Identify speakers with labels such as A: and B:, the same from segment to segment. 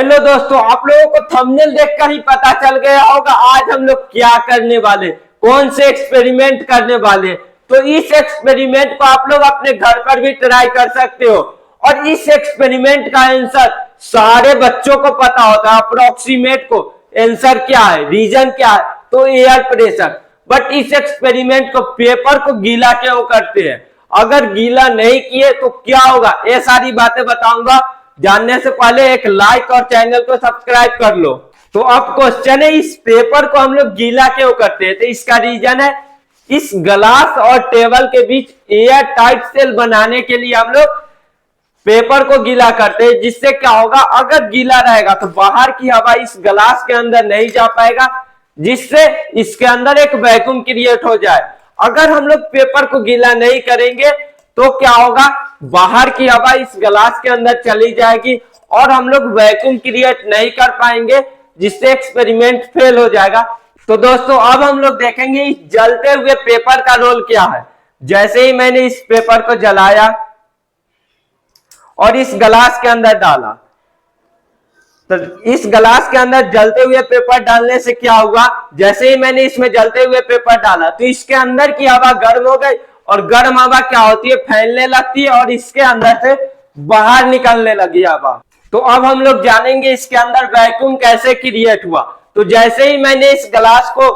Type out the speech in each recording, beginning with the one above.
A: Hello दोस्तों, आप लोगों को थंबनेल देखकर ही पता चल गया होगा आज हम लोग क्या करने वाले, कौन से एक्सपेरिमेंट करने वाले। तो इस एक्सपेरिमेंट को आप लोग अपने घर पर भी ट्राई कर सकते हो और इस एक्सपेरिमेंट का आंसर सारे बच्चों को पता होता है। अप्रोक्सीमेट को आंसर क्या है, रीजन क्या है, तो एयर प्रेशर। बट इस एक्सपेरिमेंट को पेपर को गीला क्यों करते हैं, अगर गीला नहीं किए तो क्या होगा, ये सारी बातें बताऊंगा। जानने से पहले एक लाइक और चैनल को सब्सक्राइब कर लो। तो अब क्वेश्चन है, इस पेपर को हम लोग गीला क्यों करते हैं। तो इसका रीजन है, इस ग्लास और टेबल के बीच एयर टाइट सेल बनाने के लिए हम लोग पेपर को गीला करते हैं। जिससे क्या होगा, अगर गीला रहेगा तो बाहर की हवा इस ग्लास के अंदर नहीं जा पाएगा, जिससे इसके अंदर एक वैक्यूम क्रिएट हो जाए। अगर हम लोग पेपर को गीला नहीं करेंगे तो क्या होगा, बाहर की हवा इस ग्लास के अंदर चली जाएगी और हम लोग वैक्यूम क्रिएट नहीं कर पाएंगे, जिससे एक्सपेरिमेंट फेल हो जाएगा। तो दोस्तों अब हम लोग देखेंगे इस जलते हुए पेपर का रोल क्या है। जैसे ही मैंने इस पेपर को जलाया और इस ग्लास के अंदर डाला, तो इस ग्लास के अंदर जलते हुए पेपर डालने से क्या हुआ, जैसे ही मैंने इसमें जलते हुए पेपर डाला तो इसके अंदर की हवा गर्म हो गई और गर्म हवा क्या होती है, फैलने लगती है और इसके अंदर से बाहर निकलने लगी हवा। तो अब हम लोग जानेंगे इसके अंदर वैक्यूम कैसे क्रिएट हुआ। तो जैसे ही मैंने इस ग्लास को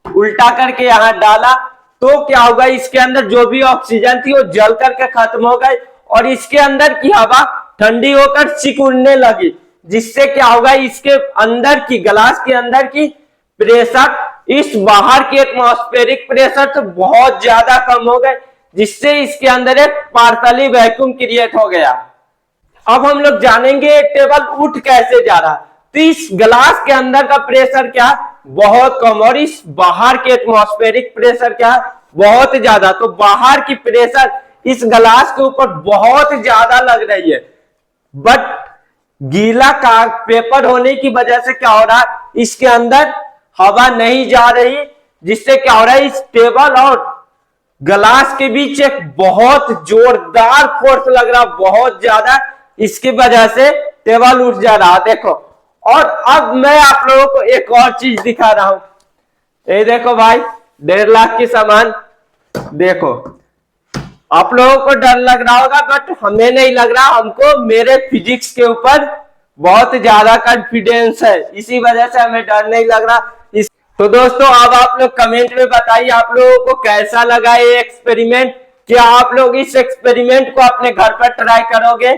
A: उल्टा करके यहां डाला तो क्या होगा, इसके अंदर जो भी ऑक्सीजन थी वो जल करके खत्म हो गई और इसके अंदर की हवा ठंडी होकर सिकुड़ने लगी। जिससे क्या होगा, इसके अंदर की ग्लास के अंदर की प्रेशर इस बाहर के एटमॉस्फेरिक प्रेशर से बहुत ज्यादा कम हो गए, जिससे इसके अंदर एक पार्शियली वैक्यूम क्रिएट हो गया। अब हम लोग जानेंगे टेबल उठ कैसे जा रहा। तो इस ग्लास के अंदर का प्रेशर क्या, बहुत कम, और इस बाहर के एटमॉस्फेरिक प्रेशर क्या, बहुत ज्यादा। तो बाहर की प्रेशर इस ग्लास के ऊपर बहुत ज्यादा लग रही है, बट गीला का पेपर होने की वजह से क्या हो रहा है, इसके अंदर हवा नहीं जा रही, जिससे क्या हो रहा है, इस टेबल और ग्लास के बीच एक बहुत जोरदार फोर्स लग रहा, बहुत ज्यादा। इसकी वजह से टेबल उठ जा रहा, देखो। और अब मैं आप लोगों को एक और चीज दिखा रहा हूं। ये देखो भाई, 1.5 लाख की सामान देखो। आप लोगों को डर लग रहा होगा, बट हमें नहीं लग रहा। हमको मेरे फिजिक्स के ऊपर बहुत ज्यादा कॉन्फिडेंस है, इसी वजह से हमें डर नहीं लग रहा। तो दोस्तों अब आप लोग कमेंट में बताइए आप लोगों को कैसा लगा ये एक्सपेरिमेंट। क्या आप लोग इस एक्सपेरिमेंट को अपने घर पर ट्राई करोगे।